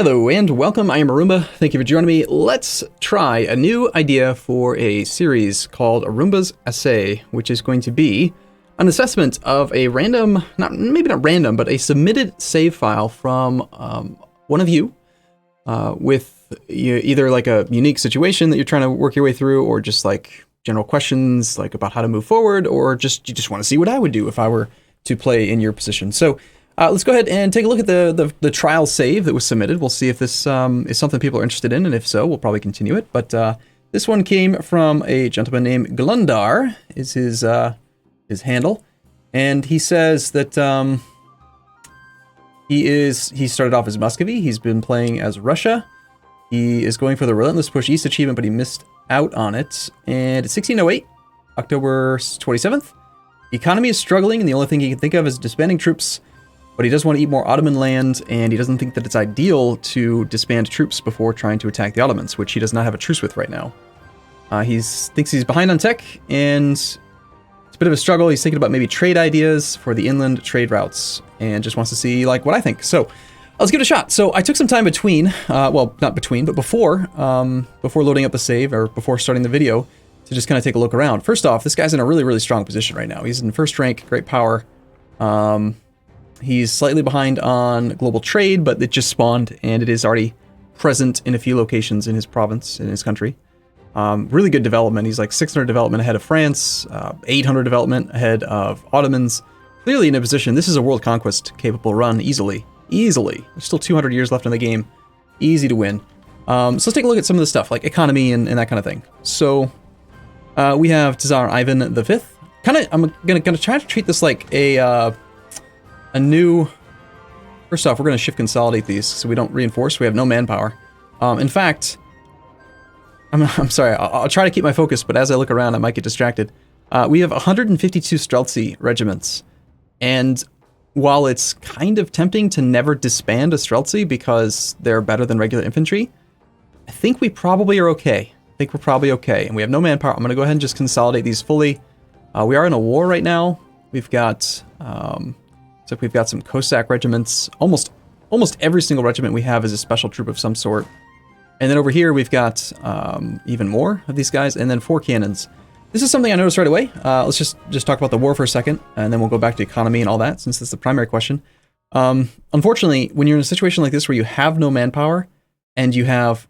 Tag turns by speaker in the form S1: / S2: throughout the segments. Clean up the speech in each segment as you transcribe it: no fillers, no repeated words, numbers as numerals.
S1: Hello and welcome, I am Arumba. Thank you for joining me. Let's try a new idea for a series called Arumba's Assay, which is going to be an assessment of a random, maybe not random, but a submitted save file from one of you with either like a unique situation that you're trying to work your way through, or just like general questions like about how to move forward, or just you just want to see what I would do if I were to play in your position. So let's go ahead and take a look at the trial save that was submitted. We'll see if this is something people are interested in, and if so, we'll probably continue it. But this one came from a gentleman named Glundar, is his handle, and he says that he started off as Muscovy. He's been playing as Russia. He is going for the Relentless Push East achievement, but he missed out on it. And it's 1608, October 27th. The economy is struggling, and the only thing he can think of is disbanding troops. But he does want to eat more Ottoman land, and he doesn't think that it's ideal to disband troops before trying to attack the Ottomans, which he does not have a truce with right now. He thinks he's behind on tech, and it's a bit of a struggle. He's thinking about maybe trade ideas for the inland trade routes, and just wants to see like what I think. So let's give it a shot. So I took some time between, well, not between, but before loading up the save, or before starting the video, to just kind of take a look around. First off, this guy's in a really, really strong position right now. He's in first rank, great power. He's slightly behind on global trade, but it just spawned, and it is already present in a few locations in his province, in his country. Really good development. He's like 600 development ahead of France, 800 development ahead of Ottomans. Clearly in a position, this is a world conquest capable run easily. Easily. There's still 200 years left in the game. Easy to win. So let's take a look at some of the stuff, like economy and that kind of thing. So we have Tsar Ivan V. I'm gonna try to treat this like a new... First off, we're going to shift consolidate these so we don't reinforce. We have no manpower. In fact, I'm sorry, I'll try to keep my focus, but as I look around, I might get distracted. We have 152 Streltsy regiments, and while it's kind of tempting to never disband a Streltsy because they're better than regular infantry, I think we probably are okay. I think we're probably okay, and we have no manpower. I'm going to go ahead and just consolidate these fully. We are in a war right now. We've got... So we've got some Cossack regiments. Almost every single regiment we have is a special troop of some sort. And then over here we've got even more of these guys, and then 4 cannons. This is something I noticed right away. Let's just talk about the war for a second, and then we'll go back to economy and all that, since that's the primary question. Unfortunately, when you're in a situation like this where you have no manpower, and you have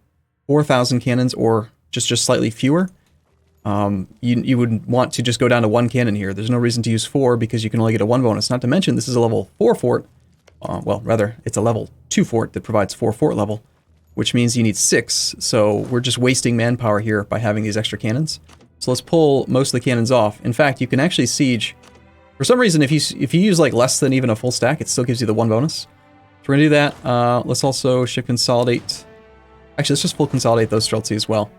S1: 4,000 cannons, or just slightly fewer, you would want to just go down to 1 cannon here. There's no reason to use 4 because you can only get a 1 bonus. Not to mention, this is a level 4 fort. Well, rather, it's a level 2 fort that provides 4 fort level, which means you need 6. So we're just wasting manpower here by having these extra cannons. So let's pull most of the cannons off. In fact, you can actually siege. For some reason, if you use like less than even a full stack, it still gives you the 1 bonus. So we're gonna do that. Let's also shift consolidate. Actually, let's just full consolidate those Streltsy as well.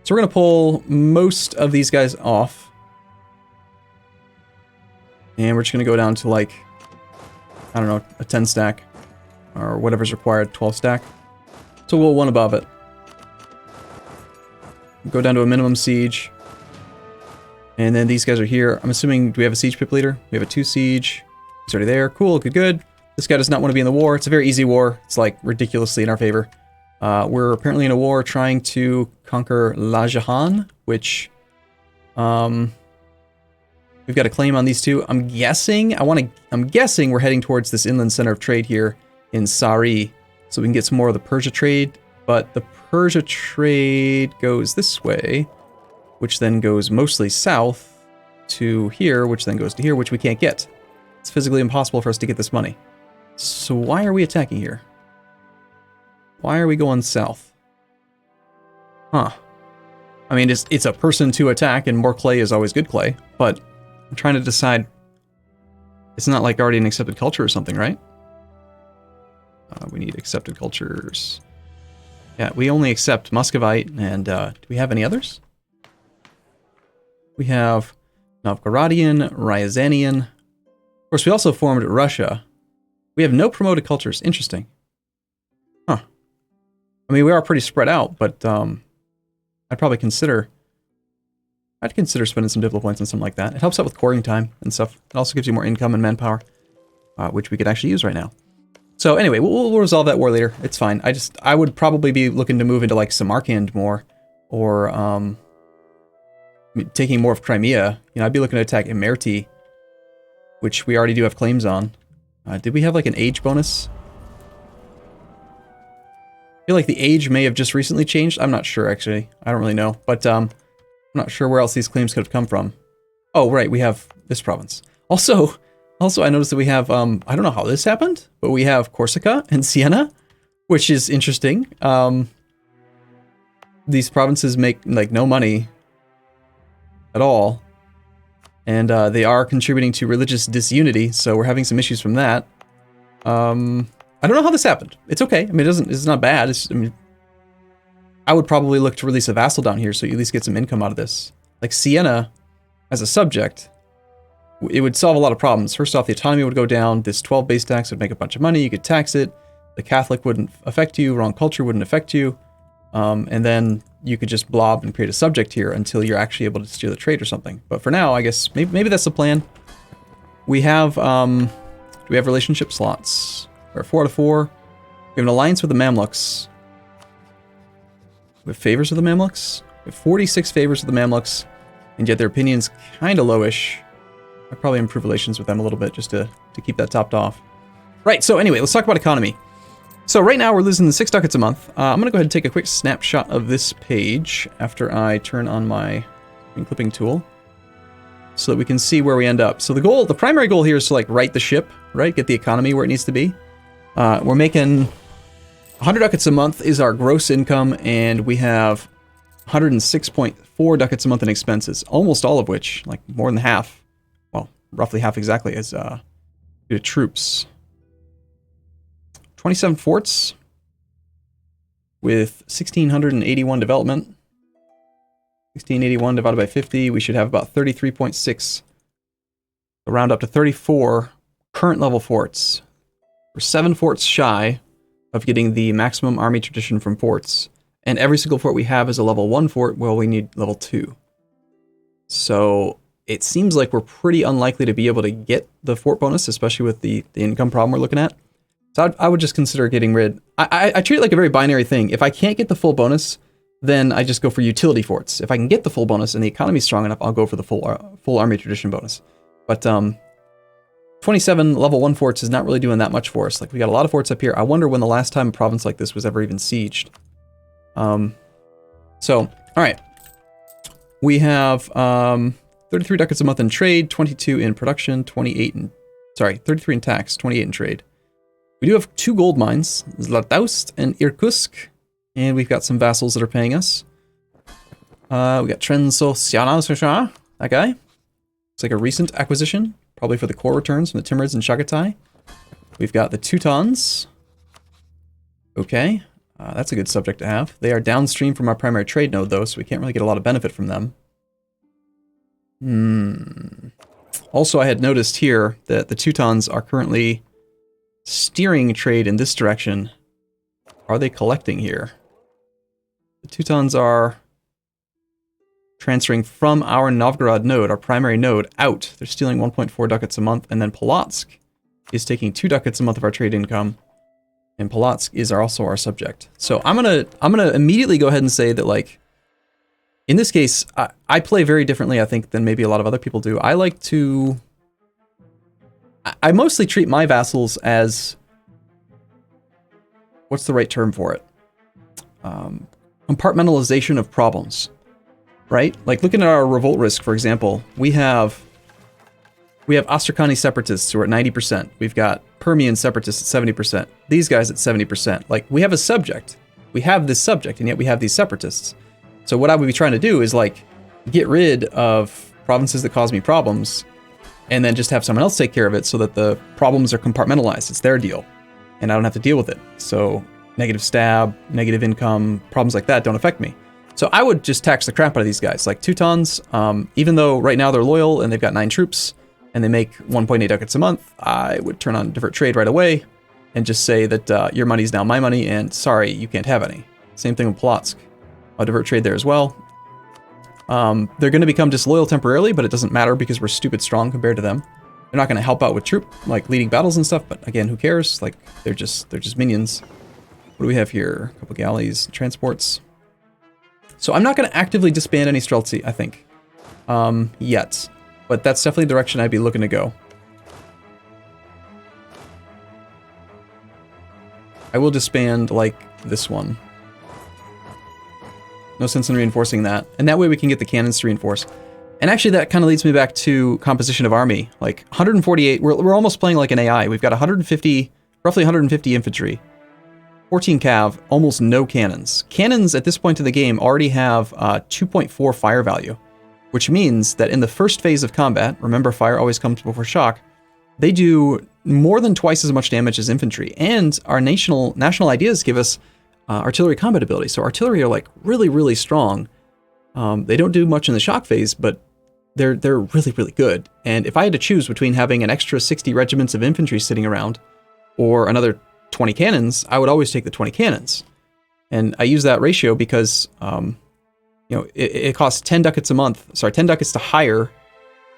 S1: So we're going to pull most of these guys off. And we're just going to go down to like, I don't know, a 10 stack. Or whatever's required, 12 stack. So we'll 1 above it. Go down to a minimum siege. And then these guys are here. I'm assuming, do we have a siege pip leader? We have a 2 siege. He's already there. Cool, good. This guy does not want to be in the war. It's a very easy war. It's like ridiculously in our favor. We're apparently in a war trying to conquer La Jahan, which we've got a claim on these two. I'm guessing we're heading towards this inland center of trade here in Sari, so we can get some more of the Persia trade. But the Persia trade goes this way, which then goes mostly south to here, which then goes to here, which we can't get. It's physically impossible for us to get this money. So why are we attacking here? Why are we going south? Huh. I mean, it's a person to attack, and more clay is always good clay, but I'm trying to decide. It's not like already an accepted culture or something, right? We need accepted cultures. Yeah, we only accept Muscovite, and do we have any others? We have Novgorodian, Ryazanian. Of course, we also formed Russia. We have no promoted cultures. Interesting. Huh. I mean, we are pretty spread out, but I'd probably consider... I'd consider spending some diplo points on something like that. It helps out with coring time and stuff. It also gives you more income and manpower, which we could actually use right now. So anyway, we'll resolve that war later. It's fine. I would probably be looking to move into like Samarkand more, or taking more of Crimea. You know, I'd be looking to attack Imerti, which we already do have claims on. Did we have like an age bonus? I feel like the age may have just recently changed. I'm not sure actually. I don't really know, but I'm not sure where else these claims could have come from. Oh, right, we have this province. Also, I noticed that we have, I don't know how this happened, but we have Corsica and Siena, which is interesting. These provinces make, like, no money at all, and they are contributing to religious disunity, so we're having some issues from that. I don't know how this happened. It's okay. I mean, it's not bad. It's, I mean, I would probably look to release a vassal down here so you at least get some income out of this. Like, Siena, as a subject, it would solve a lot of problems. First off, the autonomy would go down. This 12 base tax would make a bunch of money. You could tax it. The Catholic wouldn't affect you. Wrong culture wouldn't affect you. And then you could just blob and create a subject here until you're actually able to steer the trade or something. But for now, I guess maybe that's the plan. We have, do we have relationship slots? We're 4 out of 4. We have an alliance with the Mamluks. We have favors with the Mamluks. We have 46 favors with the Mamluks, and yet their opinion's kind of lowish. I'd probably improve relations with them a little bit just to keep that topped off. Right, so anyway, let's talk about economy. So right now we're losing 6 ducats a month. I'm going to go ahead and take a quick snapshot of this page after I turn on my clipping tool so that we can see where we end up. So the primary goal here is to like right the ship, right? Get the economy where it needs to be. We're making 100 ducats a month is our gross income, and we have 106.4 ducats a month in expenses, almost all of which, like more than half, well, roughly half exactly, is due to troops. 27 forts with 1,681 development. 1,681 divided by 50, we should have about 33.6. So round up to 34 current level forts. We're 7 forts shy of getting the maximum army tradition from forts. And every single fort we have is a level 1 fort, well, we need level 2. So it seems like we're pretty unlikely to be able to get the fort bonus, especially with the income problem we're looking at. So I would just consider getting rid. I treat it like a very binary thing. If I can't get the full bonus, then I just go for utility forts. If I can get the full bonus and the economy's strong enough, I'll go for the full army tradition bonus. But 27 level 1 forts is not really doing that much for us. Like, we got a lot of forts up here. I wonder when the last time a province like this was ever even sieged. So, all right. We have 33 ducats a month in trade, 22 in production, 33 in tax, 28 in trade. We do have 2 gold mines, Zlatoust and Irkutsk, and we've got some vassals that are paying us. We got Trenso, that guy. It's like a recent acquisition, probably for the core returns from the Timurids and Chagatai. We've got the Teutons. Okay, that's a good subject to have. They are downstream from our primary trade node, though, so we can't really get a lot of benefit from them. Also, I had noticed here that the Teutons are currently steering trade in this direction. Are they collecting here? The Teutons are transferring from our Novgorod node, our primary node, out. They're stealing 1.4 ducats a month, and then Polotsk is taking 2 ducats a month of our trade income, and Polotsk is also our subject. So I'm gonna immediately go ahead and say that, like, in this case, I play very differently, I think, than maybe a lot of other people do. I like to... I mostly treat my vassals as... What's the right term for it? Compartmentalization of problems, right? Like, looking at our revolt risk, for example, we have Astrakani separatists who are at 90%. We've got Permian separatists at 70%. These guys at 70%. Like, we have a subject. We have this subject, and yet we have these separatists. So what I would be trying to do is, like, get rid of provinces that cause me problems, and then just have someone else take care of it so that the problems are compartmentalized. It's their deal, and I don't have to deal with it. So negative stab, negative income, problems like that don't affect me. So I would just tax the crap out of these guys. Like Teutons, even though right now they're loyal and they've got 9 troops, and they make 1.8 ducats a month, I would turn on divert trade right away, and just say that your money's now my money, and sorry, you can't have any. Same thing with Polotsk. I'll divert trade there as well. They're going to become disloyal temporarily, but it doesn't matter because we're stupid strong compared to them. They're They're not going to help out with troop, like leading battles and stuff, but again, who cares? Like, they're just minions. What do we have here? A couple galleys, transports. So I'm not going to actively disband any Streltsy, I think, yet. But that's definitely the direction I'd be looking to go. I will disband, like, this one. No sense in reinforcing that. And that way we can get the cannons to reinforce. And actually that kind of leads me back to composition of army. Like, 148, we're almost playing like an AI. We've got 150, roughly 150 infantry. 14 cav, almost no cannons. Cannons at this point in the game already have 2.4 fire value, which means that in the first phase of combat, remember fire always comes before shock, they do more than twice as much damage as infantry. And our national ideas give us artillery combat ability. So artillery are like really, really strong. They don't do much in the shock phase, but they're really, really good. And if I had to choose between having an extra 60 regiments of infantry sitting around or another 20 cannons, I would always take the 20 cannons. And I use that ratio because, it costs 10 ducats a month, 10 ducats to hire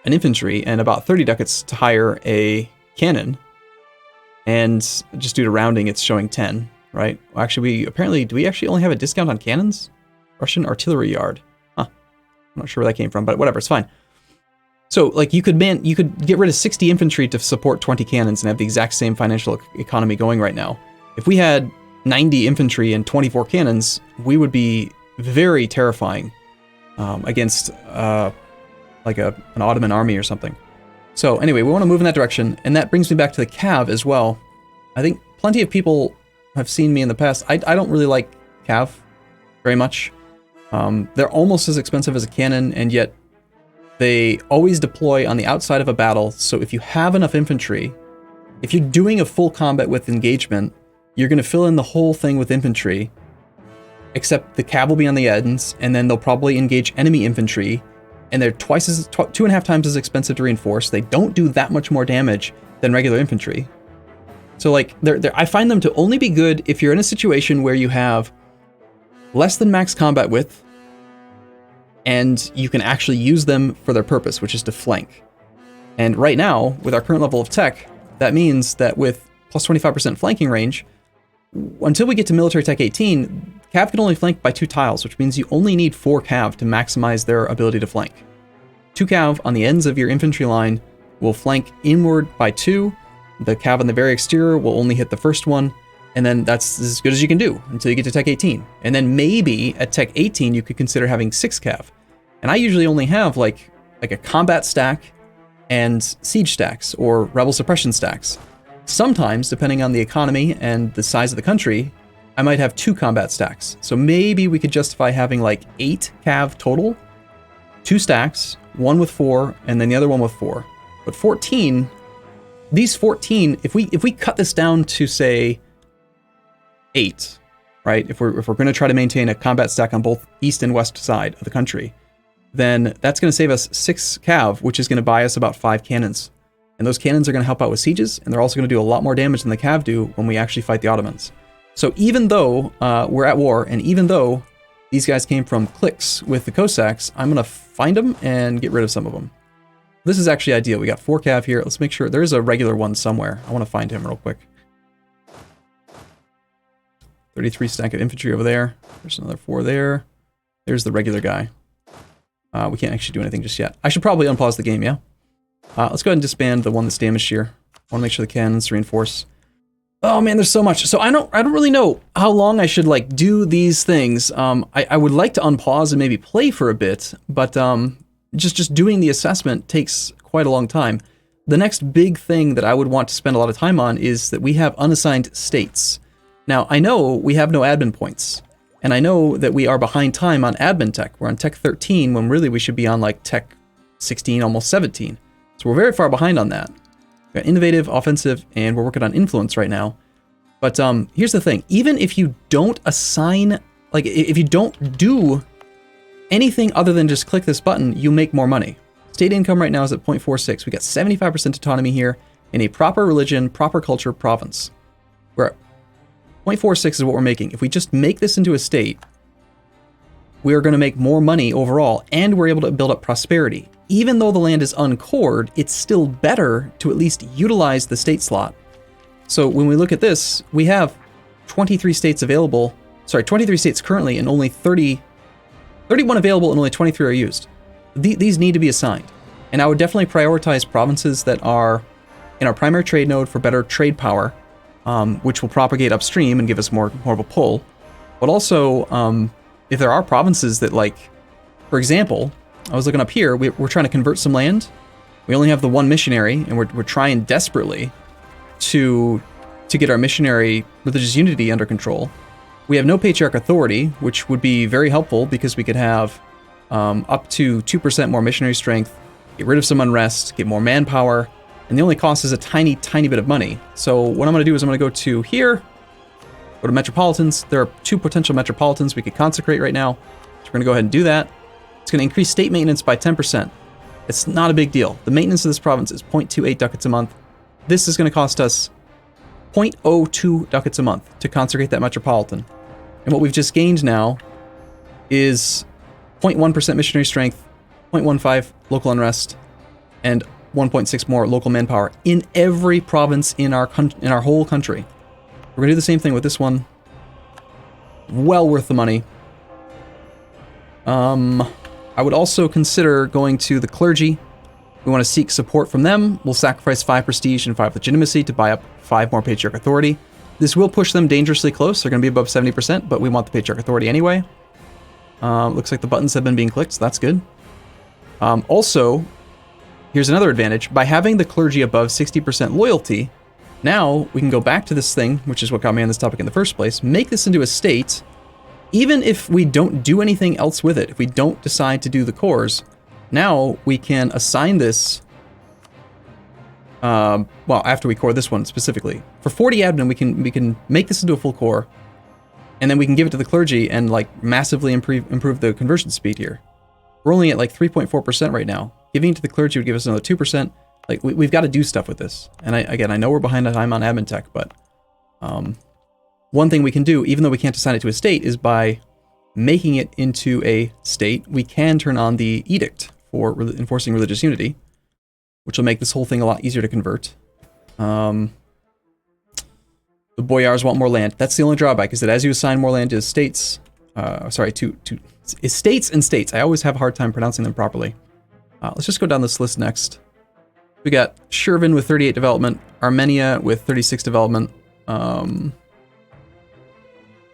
S1: an infantry and about 30 ducats to hire a cannon. And just due to rounding, it's showing 10, right? Well, actually, do we actually only have a discount on cannons? Russian artillery yard. Huh. I'm not sure where that came from, but whatever, it's fine. So, like, you could get rid of 60 infantry to support 20 cannons and have the exact same financial economy going right now. If we had 90 infantry and 24 cannons, we would be very terrifying against like an Ottoman army or something. So anyway, we want to move in that direction, and that brings me back to the cav as well. I think plenty of people have seen me in the past. I don't really like cav very much. They're almost as expensive as a cannon, and yet they always deploy on the outside of a battle, so if you have enough infantry, if you're doing a full combat with engagement, you're going to fill in the whole thing with infantry, except the cav will be on the ends, and then they'll probably engage enemy infantry, and they're 2.5 times as expensive to reinforce. They don't do that much more damage than regular infantry. So like, I find them to only be good if you're in a situation where you have less than max combat width, and you can actually use them for their purpose, which is to flank. And right now, with our current level of tech, that means that with plus 25% flanking range, until we get to military tech 18, cav can only flank by 2 tiles, which means you only need 4 cav to maximize their ability to flank. 2 cav on the ends of your infantry line will flank inward by 2. The cav on the very exterior will only hit the first one, and then that's as good as you can do until you get to tech 18. And then maybe at tech 18, you could consider having 6 cav. And I usually only have like a combat stack and siege stacks or rebel suppression stacks. Sometimes, depending on the economy and the size of the country, I might have 2 combat stacks. So maybe we could justify having like 8 cav total, 2 stacks, one with 4, and then the other one with 4. But 14, these 14, if we cut this down to say 8, right? If we're going to try to maintain a combat stack on both east and west side of the country, then that's going to save us 6 cav, which is going to buy us about 5 cannons. And those cannons are going to help out with sieges, and they're also going to do a lot more damage than the cav do when we actually fight the Ottomans. So even though we're at war, and even though these guys came from cliques with the Cossacks, I'm going to find them and get rid of some of them. This is actually ideal. We got 4 cav here. Let's make sure there's a regular one somewhere. I want to find him real quick. 33 stack of infantry over there. There's another 4 there. There's the regular guy. We can't actually do anything just yet. I should probably unpause the game, yeah? Let's go ahead and disband the one that's damaged here. I want to make sure the cannons reinforce. Oh man, there's so much. So I don't really know how long I should like do these things. I would like to unpause and maybe play for a bit, but just doing the assessment takes quite a long time. The next big thing that I would want to spend a lot of time on is that we have unassigned states. Now, I know we have no admin points, and I know that we are behind time on admin tech. We're on tech 13 when really we should be on like tech 16, almost 17. So we're very far behind on that. We've got innovative, offensive, and we're working on influence right now. But here's the thing. Even if you don't assign, like if you don't do anything other than just click this button, you make more money. State income right now is at 0.46. We got 75% autonomy here in a proper religion, proper culture province. We're at 0.46 is what we're making. If we just make this into a state, we are going to make more money overall, and we're able to build up prosperity. even though the land is uncored, it's still better to at least utilize the state slot. So when we look at this, we have 23 states available, 23 states currently, and only 31 available and only 23 are used. These need to be assigned. And I would definitely prioritize provinces that are in our primary trade node for better trade power, which will propagate upstream and give us more of a pull. But also, if there are provinces that, like, for example, I was looking up here, we're trying to convert some land. We only have the one missionary, and we're trying desperately to get our missionary religious unity under control. We have no patriarch authority, which would be very helpful because we could have up to 2% more missionary strength, get rid of some unrest, get more manpower, and the only cost is a tiny bit of money. So what I'm going to do is I'm going to go to here, go to metropolitans. There are 2 potential metropolitans we could consecrate right now. So we're going to go ahead and do that. It's going to increase state maintenance by 10%. It's not a big deal. The maintenance of this province is 0.28 ducats a month. This is going to cost us 0.02 ducats a month to consecrate that metropolitan. And what we've just gained now is 0.1% missionary strength, 0.15 local unrest, and 1.6 more local manpower in every province in our whole country. We're going to do the same thing with this one. Well worth the money. I would also consider going to the clergy. We want to seek support from them. We'll sacrifice 5 prestige and 5 legitimacy to buy up 5 more patriarch authority. This will push them dangerously close. They're going to be above 70%, but we want the patriarch authority anyway. Looks like the buttons have been being clicked, so that's good. Also, here's another advantage. By having the clergy above 60% loyalty, now we can go back to this thing, which is what got me on this topic in the first place, make this into a state. Even if we don't do anything else with it, if we don't decide to do the cores, now we can assign this, well, after we core this one specifically. For 40 admin, we can make this into a full core, and then we can give it to the clergy and like massively improve the conversion speed here. We're only at like 3.4% right now. Giving it to the clergy would give us another 2%. Like we've got to do stuff with this. And I know we're behind time on admin tech, but one thing we can do, even though we can't assign it to a state, is by making it into a state, we can turn on the edict for enforcing religious unity, which will make this whole thing a lot easier to convert. The boyars want more land. That's the only drawback, is that as you assign more land to states, to estates and states, I always have a hard time pronouncing them properly. Let's just go down this list next. We got Shervin with 38 development, Armenia with 36 development.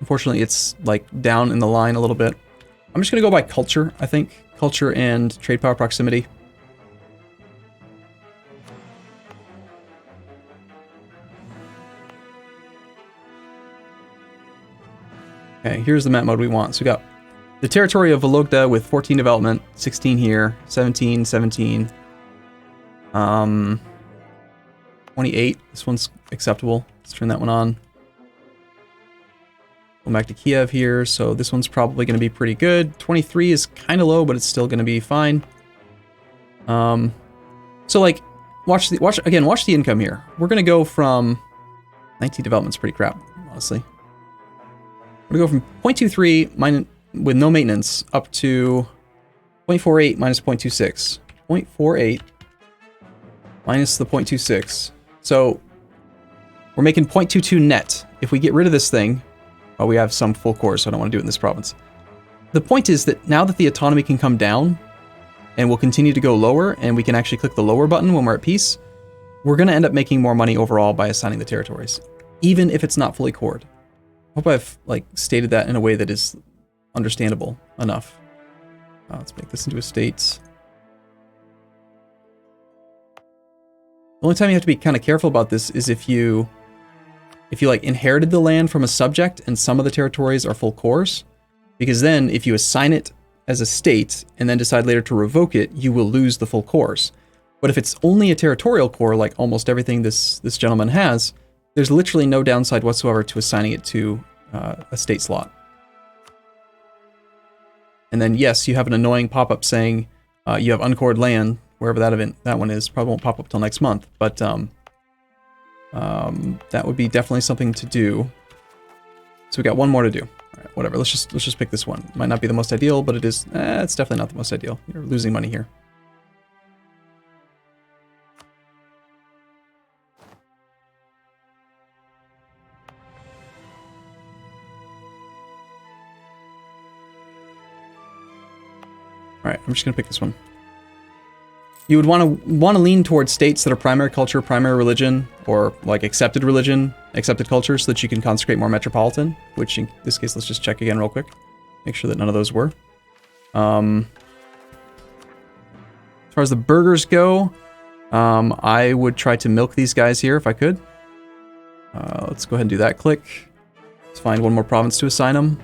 S1: Unfortunately, it's like down in the line a little bit. I'm just going to go by culture, I think. Culture and trade power proximity. Okay, here's the map mode we want. So we got the territory of Vologda with 14 development, 16 here, 17, 17. 28. This one's acceptable. Let's turn that one on. Go back to Kiev here. So this one's probably going to be pretty good. 23 is kind of low, but it's still going to be fine. So like, watch the income here. We're going to go from 19 development's pretty crap, honestly. We're going to go from 0.23 with no maintenance up to 0.48 minus 0.26. 0.48 minus the 0.26. So we're making 0.22 net. If we get rid of this thing, well, we have some full cores, so I don't want to do it in this province. The point is that now that the autonomy can come down and will continue to go lower, and we can actually click the lower button when we're at peace, we're going to end up making more money overall by assigning the territories, even if it's not fully cored. Hope I've like stated that in a way that is understandable enough. Let's make this into a state. The only time you have to be kind of careful about this is if you like inherited the land from a subject and some of the territories are full cores, because then if you assign it as a state and then decide later to revoke it, you will lose the full cores. But if it's only a territorial core, like almost everything this gentleman has, there's literally no downside whatsoever to assigning it to a state slot. And then yes, you have an annoying pop-up saying you have uncored land, wherever that one is. Probably won't pop up till next month, but that would be definitely something to do. So we got one more to do. All right, whatever. Let's just pick this one. Might not be the most ideal, but it is. It's definitely not the most ideal. You're losing money here. Alright, I'm just gonna pick this one. You would want to lean towards states that are primary culture, primary religion, or like accepted religion, accepted culture, so that you can consecrate more metropolitan, which in this case, let's just check again real quick. Make sure that none of those were. As far as the burgers go, I would try to milk these guys here if I could. Let's go ahead and do that. Click. Let's find one more province to assign them.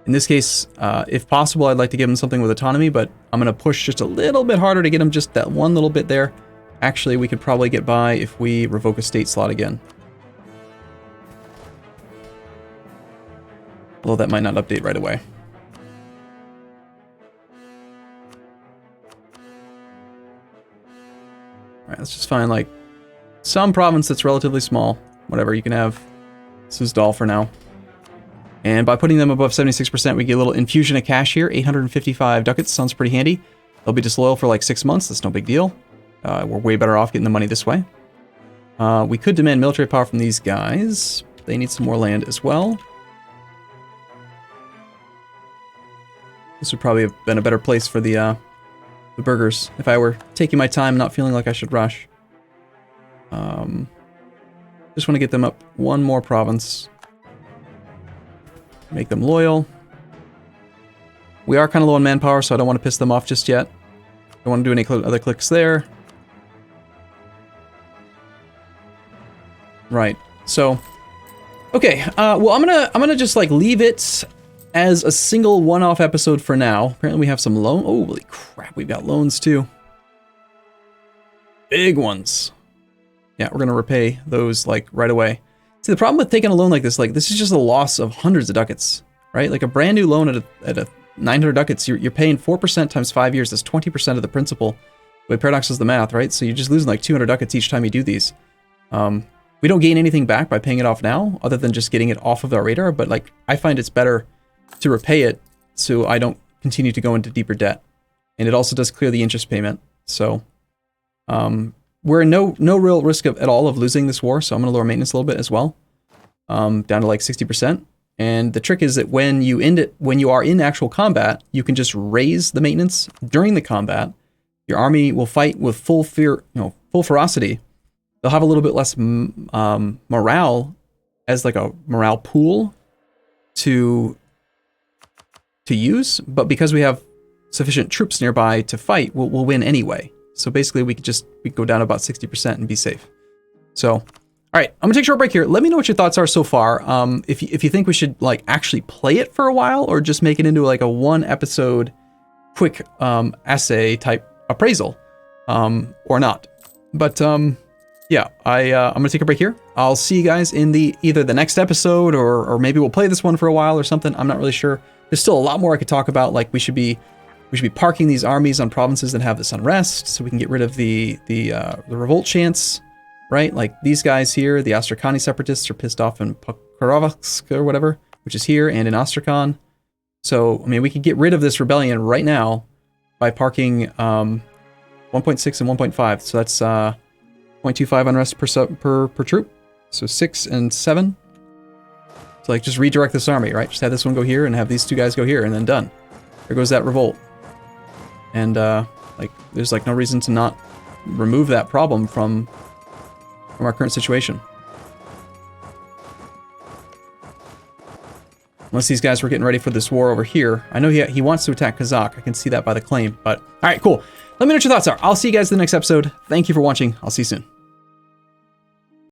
S1: In this case, if possible, I'd like to give them something with autonomy, but I'm going to push just a little bit harder to get them just that one little bit there. Actually, we could probably get by if we revoke a state slot again. Although that might not update right away. Alright, let's just find like some province that's relatively small. Whatever, you can have Suzdal for now. And by putting them above 76%, we get a little infusion of cash here. 855 ducats sounds pretty handy. They'll be disloyal for like 6 months. That's no big deal. We're way better off getting the money this way. We could demand military power from these guys. They need some more land as well. This would probably have been a better place for the burgers if I were taking my time, not feeling like I should rush. Just want to get them up one more province. Make them loyal. We are kind of low on manpower, so I don't want to piss them off just yet. Don't want to do any other clicks there. Right. So, okay. Well, I'm gonna just like leave it as a single one-off episode for now. Apparently, we have some loan. Oh, holy crap! We've got loans too. Big ones. Yeah, we're gonna repay those like right away. See, the problem with taking a loan like this is just a loss of hundreds of ducats, right? Like a brand new loan at a 900 ducats, you're paying 4% times 5 years. That's 20% of the principal. The way Paradox does the math, right? So you're just losing like 200 ducats each time you do these. We don't gain anything back by paying it off now, other than just getting it off of our radar. But like, I find it's better to repay it so I don't continue to go into deeper debt. And it also does clear the interest payment. So, we're in no real risk at all of losing this war, so I'm going to lower maintenance a little bit as well, down to like 60%. And the trick is that when you are in actual combat, you can just raise the maintenance during the combat. Your army will fight with full ferocity. They'll have a little bit less morale as like a morale pool to use, but because we have sufficient troops nearby to fight, we'll win anyway. So basically, we could go down to about 60% and be safe. So, all right, I'm gonna take a short break here. Let me know what your thoughts are so far. If you think we should like actually play it for a while, or just make it into like a 1-episode quick assay type appraisal, or not. But yeah, I'm gonna take a break here. I'll see you guys in either the next episode, or maybe we'll play this one for a while or something. I'm not really sure. There's still a lot more I could talk about. Like we should be parking these armies on provinces that have this unrest, so we can get rid of the revolt chance, right? Like these guys here, the Astrakani separatists are pissed off in Pokrovsk or whatever, which is here, and in Astrakhan. So, I mean, we could get rid of this rebellion right now by parking 1.6 and 1.5. So that's 0.25 unrest per troop. So 6 and 7. So like just redirect this army, right? Just have this one go here and have these two guys go here, and then done. There goes that revolt. And like there's like no reason to not remove that problem from our current situation. Unless these guys were getting ready for this war over here. I know he wants to attack Kazakh. I can see that by the claim. But all right, cool. Let me know what your thoughts are. I'll see you guys in the next episode. Thank you for watching. I'll see you soon.